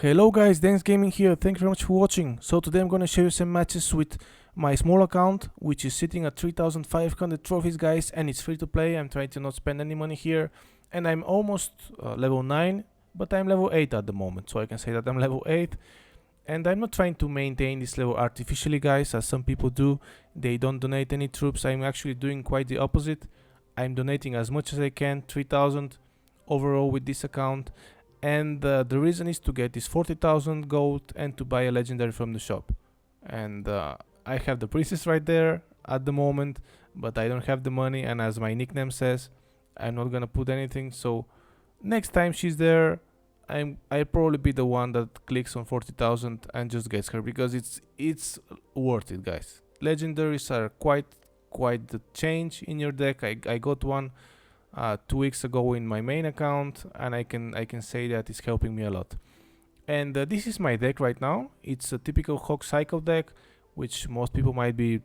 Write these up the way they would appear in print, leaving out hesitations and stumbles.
Hello guys, Dance Gaming here, thank you very much for watching. So today I'm gonna show you some matches with my small account, which is sitting at 3500 trophies guys, and it's free to play. I'm trying to not spend any money here, and I'm almost level 9, but I'm level 8 at the moment, so I can say that I'm level 8. And I'm not trying to maintain this level artificially guys, as some people do. They don't donate any troops. I'm actually doing quite the opposite. I'm donating as much as I can, 3000 overall with this account. And the reason is to get this 40,000 gold and to buy a legendary from the shop. And I have the princess right there at the moment, but I don't have the money, and as my nickname says, I'm not gonna put anything. So next time she's there, I'll probably be the one that clicks on 40,000 and just gets her, because it's worth it guys. Legendaries are quite the change in your deck. I got one 2 weeks ago in my main account, and I can say that it's helping me a lot. And this is my deck right now. It's a typical Hog Cycle deck, which most people might be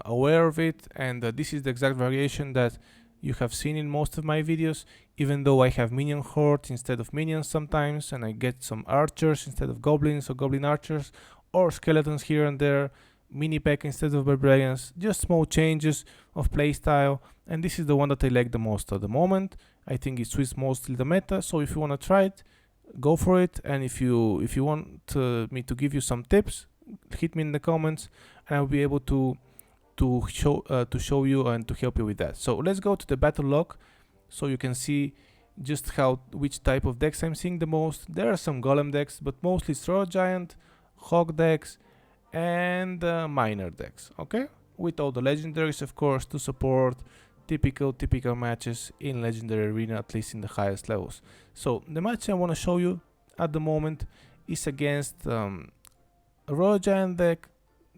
aware of it, and this is the exact variation that you have seen in most of my videos, even though I have minion hordes instead of minions sometimes, and I get some archers instead of goblins or goblin archers, or skeletons here and there, mini pack instead of barbarians, just small changes of playstyle. And this is the one that I like the most at the moment. I think it suits mostly the meta, so if you want to try it, go for it. And if you want me to give you some tips, hit me in the comments, and I'll be able to show you and to help you with that. So let's go to the battle log, so you can see just which type of decks I'm seeing the most. There are some golem decks, but mostly Straw Giant, Hog decks, and minor decks, okay, with all the legendaries of course to support typical matches in legendary arena, at least in the highest levels. So the match I want to show you at the moment is against a Royal Giant deck.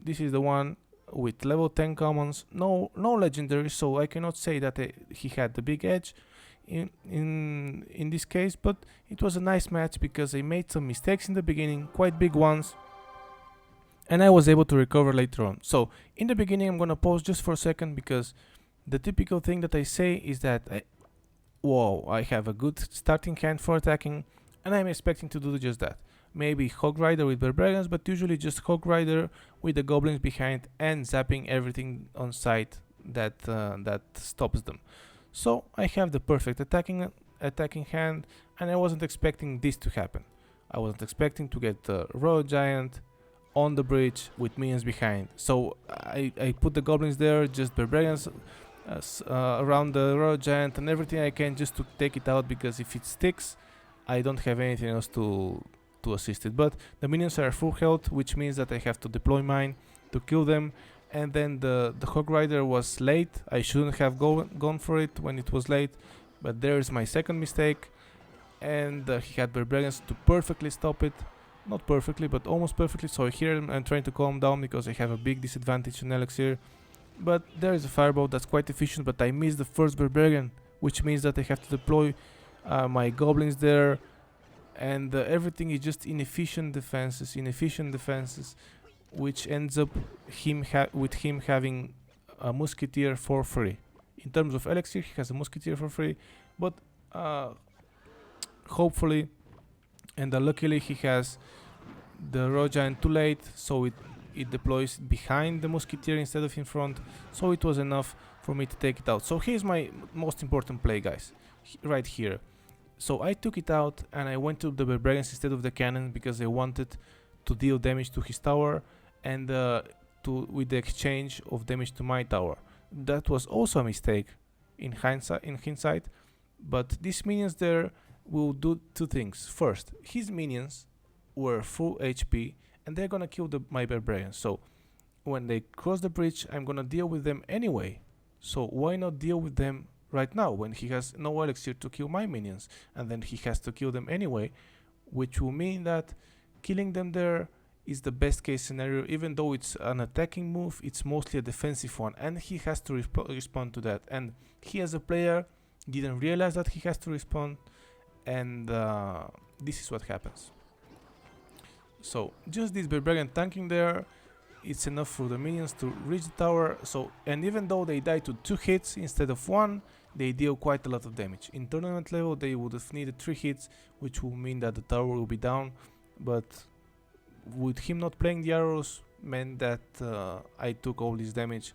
This is the one with level 10 commons, no legendaries, so I cannot say that he had the big edge in this case, but it was a nice match because I made some mistakes in the beginning, quite big ones, and I was able to recover later on. So in the beginning I'm gonna pause just for a second, because the typical thing that I say is that I have a good starting hand for attacking, and I'm expecting to do just that. Maybe Hog Rider with barbarians, but usually just Hog Rider with the goblins behind and zapping everything on sight that stops them. So I have the perfect attacking hand, and I wasn't expecting this to happen. I wasn't expecting to get the Royal Giant on the bridge with minions behind. So I put the goblins there, just barbarians around the Royal Giant and everything I can just to take it out, because if it sticks, I don't have anything else to assist it. But the minions are full health, which means that I have to deploy mine to kill them. And then the Hog Rider was late. I shouldn't have gone for it when it was late, but there's my second mistake. And he had barbarians to perfectly stop it. Not perfectly, but almost perfectly. So here I'm trying to calm down because I have a big disadvantage in elixir. But there is a fireball that's quite efficient, but I missed the first barbarian, which means that I have to deploy my goblins there, and everything is just inefficient defenses, which ends up with him having a musketeer for free. In terms of elixir, he has a musketeer for free, but hopefully and luckily he has the Royal Giant too late, so it deploys behind the musketeer instead of in front, so it was enough for me to take it out. So here's my most important play guys, right here. So I took it out and I went to the barbarians instead of the cannon, because I wanted to deal damage to his tower and with the exchange of damage to my tower. That was also a mistake in hindsight, but these minions there will do two things. First, his minions were full HP and they're gonna kill my barbarians, so when they cross the bridge I'm gonna deal with them anyway. So why not deal with them right now when he has no elixir to kill my minions, and then he has to kill them anyway, which will mean that killing them there is the best case scenario. Even though it's an attacking move, it's mostly a defensive one, and he has to respond to that, and he as a player didn't realize that he has to respond, and this is what happens. So just this barbarian tanking there, it's enough for the minions to reach the tower. So, and even though they die to 2 hits instead of 1, they deal quite a lot of damage. In tournament level they would have needed 3 hits, which will mean that the tower will be down, but with him not playing the arrows meant that I took all this damage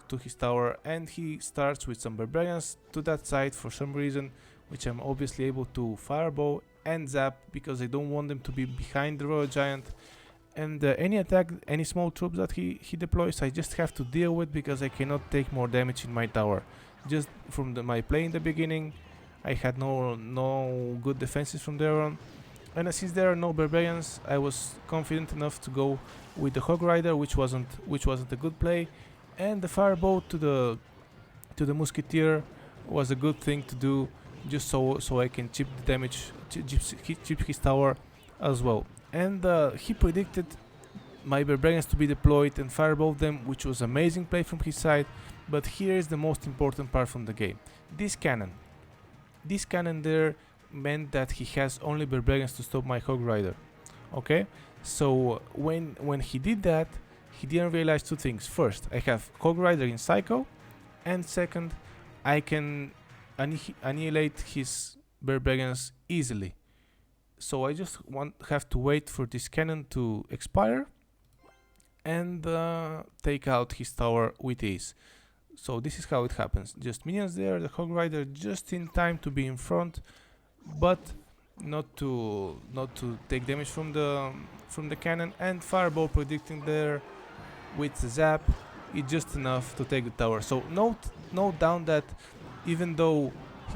to his tower, and he starts with some barbarians to that side for some reason, which I'm obviously able to fireball and zap because I don't want them to be behind the royal giant. And any attack, any small troops that he deploys, I just have to deal with because I cannot take more damage in my tower. Just from my play in the beginning, I had no good defenses from there on. And since there are no barbarians, I was confident enough to go with the Hog Rider, which wasn't a good play, and the fireball to the Musketeer was a good thing to do, just so I can chip the damage, chip his tower as well. And he predicted my barbarians to be deployed and fireball them, which was amazing play from his side. But here is the most important part from the game: this cannon there meant that he has only barbarians to stop my Hog Rider. Okay, so when he did that, he didn't realize 2 things. First, I have Hog Rider in Psycho, and second, I can annihilate his barbarians easily. So I just have to wait for this cannon to expire and take out his tower with ease. So this is how it happens: just minions there, the Hog Rider just in time to be in front, but not to take damage from the cannon, and fireball predicting there with the zap is just enough to take the tower. So note down that even though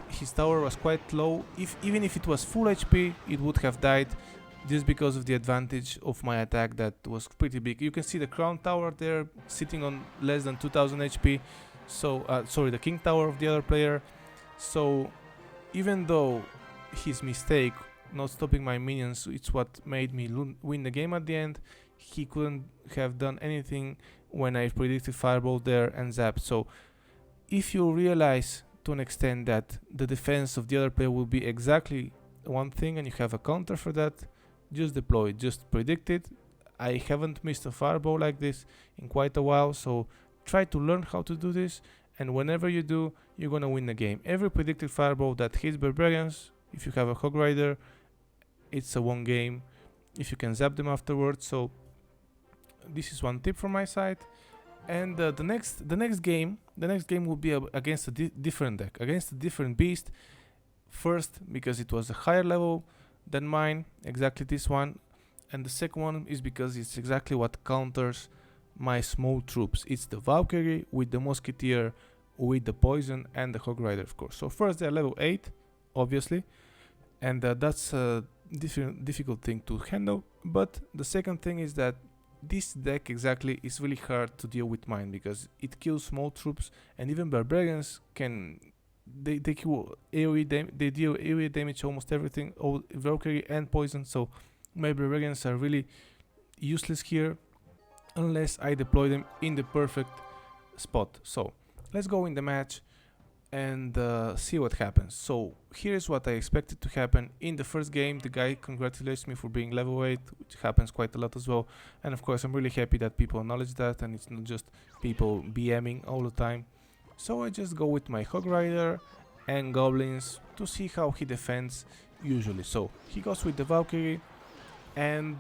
his tower was quite low, even if it was full HP, it would have died just because of the advantage of my attack that was pretty big. You can see the crown tower there sitting on less than 2000 HP. So sorry, the king tower of the other player. So even though his mistake not stopping my minions, it's what made me win the game at the end, he couldn't have done anything when I predicted fireball there and zap. So if you realize to an extent that the defense of the other player will be exactly one thing and you have a counter for that, just deploy it, just predict it. I haven't missed a fireball like this in quite a while, so try to learn how to do this, and whenever you do, you're gonna win the game. Every predicted fireball that hits barbarians, if you have a Hog Rider, it's a 1 game if you can zap them afterwards. So this is one tip from my side. And the next game will be against a different deck, against a different beast. First, because it was a higher level than mine, exactly this one, and the second one is because it's exactly what counters my small troops. It's the Valkyrie with the Musketeer, with the Poison, and the Hog Rider, of course. So first they're level 8, obviously, and that's a difficult thing to handle. But the second thing is that this deck exactly is really hard to deal with mine, because it kills small troops, and even barbarians can they kill AoE they deal AoE damage almost everything, all Valkyrie and Poison. So my barbarians are really useless here unless I deploy them in the perfect spot. So let's go in the match and see what happens. So here's what I expected to happen. In the first game, the guy congratulates me for being level 8, which happens quite a lot as well, and of course I'm really happy that people acknowledge that and it's not just people BMing all the time. So I just go with my Hog Rider and Goblins to see how he defends usually. So he goes with the Valkyrie and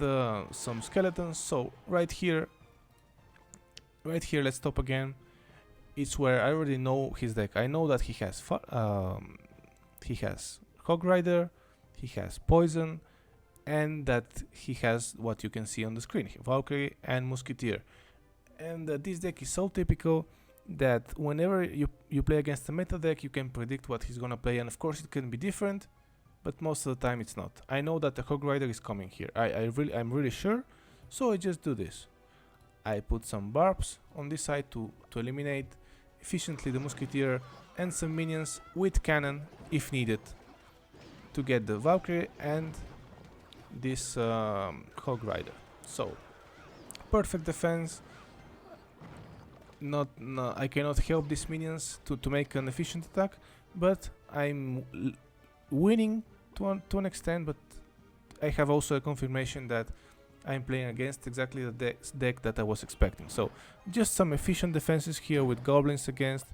some skeletons. So right here, let's stop again. It's where I already know his deck. I know that he has Hog Rider, he has Poison, and that he has what you can see on the screen, Valkyrie and Musketeer. And this deck is so typical that whenever you play against a meta deck, you can predict what he's gonna play, and of course it can be different, but most of the time it's not. I know that the Hog Rider is coming here. I'm really sure, so I just do this. I put some barbs on this side to eliminate efficiently the Musketeer, and some minions with cannon if needed to get the Valkyrie and this Hog Rider. So perfect defense. I cannot help these minions to make an efficient attack, but I'm winning to an extent. But I have also a confirmation that I'm playing against exactly the deck that I was expecting. So just some efficient defenses here with goblins against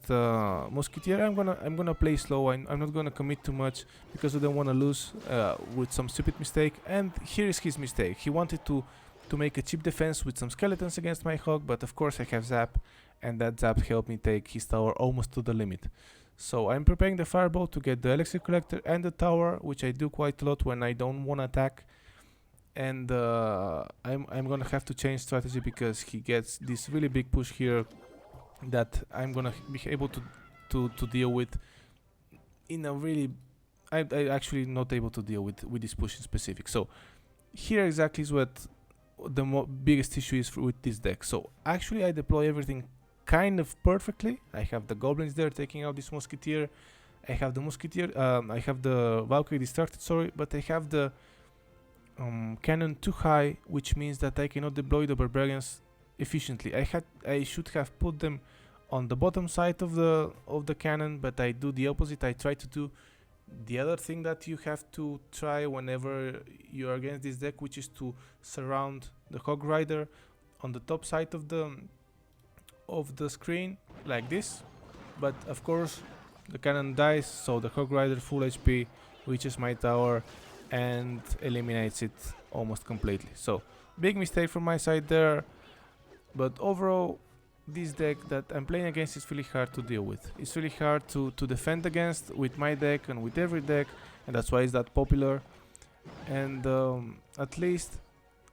Musketeer. I'm gonna play slow. I'm not gonna commit too much because I don't want to lose with some stupid mistake. And here is his mistake. He wanted to make a cheap defense with some skeletons against my hog, but of course I have zap, and that zap helped me take his tower almost to the limit. So I'm preparing the fireball to get the elixir collector and the tower, which I do quite a lot when I don't want to attack. And I'm gonna have to change strategy because he gets this really big push here that I'm gonna be able to deal with in a really I actually not able to deal with this push in specific. So here exactly is what the biggest issue is with this deck. So actually I deploy everything kind of perfectly. I have the goblins there taking out this musketeer. I have the musketeer. I have the Valkyrie distracted. Sorry, but I have the cannon too high, which means that I cannot deploy the barbarians efficiently. I should have put them on the bottom side of the cannon, but I do the opposite. I try to do the other thing that you have to try whenever you are against this deck, which is to surround the Hog Rider on the top side of the screen like this. But of course the cannon dies, so the Hog Rider full HP reaches my tower and eliminates it almost completely. So big mistake from my side there, but overall this deck that I'm playing against is really hard to deal with. It's really hard to defend against with my deck and with every deck, and that's why it's that popular. And at least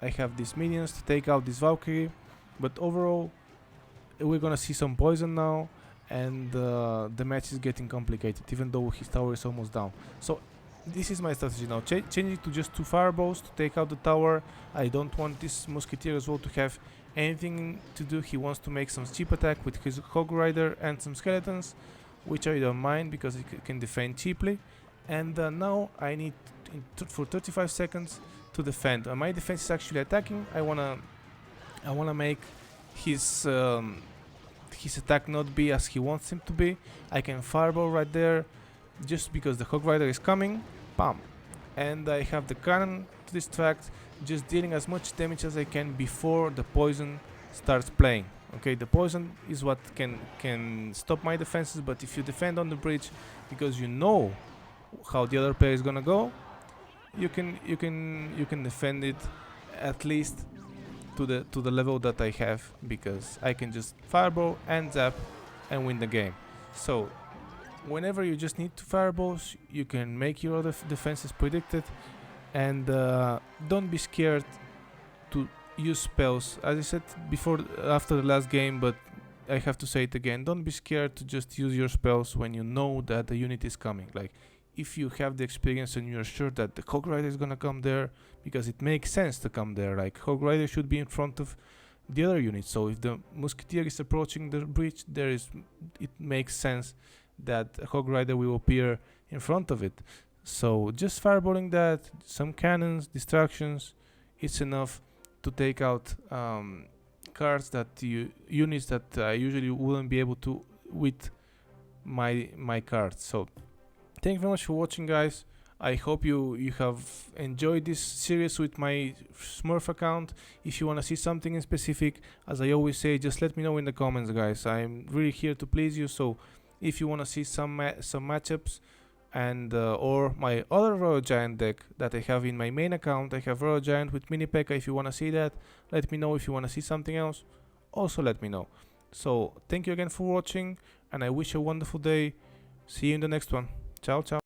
I have these minions to take out this Valkyrie, but overall we're gonna see some poison now, and the match is getting complicated even though his tower is almost down. So this is my strategy now, changing to just 2 fireballs to take out the tower. I don't want this musketeer as well to have anything to do. He wants to make some cheap attack with his Hog Rider and some skeletons, which I don't mind because he can defend cheaply. And now I need for 35 seconds to defend. My defense is actually attacking. I wanna make his attack not be as he wants him to be. I can fireball right there just because the Hog Rider is coming. Bam! And I have the cannon to distract, just dealing as much damage as I can before the poison starts playing. Okay, the poison is what can stop my defenses, but if you defend on the bridge because you know how the other player is gonna go, you can defend it at least to the level that I have, because I can just fireball and zap and win the game. So whenever you just need 2 fireballs, you can make your other defenses predicted, and don't be scared to use spells. As I said before, after the last game, but I have to say it again, don't be scared to just use your spells when you know that the unit is coming. Like, if you have the experience and you're sure that the Hog Rider is gonna come there, because it makes sense to come there. Like, Hog Rider should be in front of the other unit, so if the Musketeer is approaching the breach, it makes sense that a Hog Rider will appear in front of it. So just fireballing that, some cannons, distractions, it's enough to take out cards that units that I usually wouldn't be able to with my cards. So thank you very much for watching, guys. I hope you have enjoyed this series with my Smurf account. If you want to see something in specific, as I always say, just let me know in the comments, guys. I'm really here to please you. So if you want to see some matchups, and or my other Royal Giant deck that I have in my main account, I have Royal Giant with Mini P.E.K.K.A. If you want to see that, let me know. If you want to see something else, also let me know. So thank you again for watching, and I wish you a wonderful day. See you in the next one. Ciao, ciao.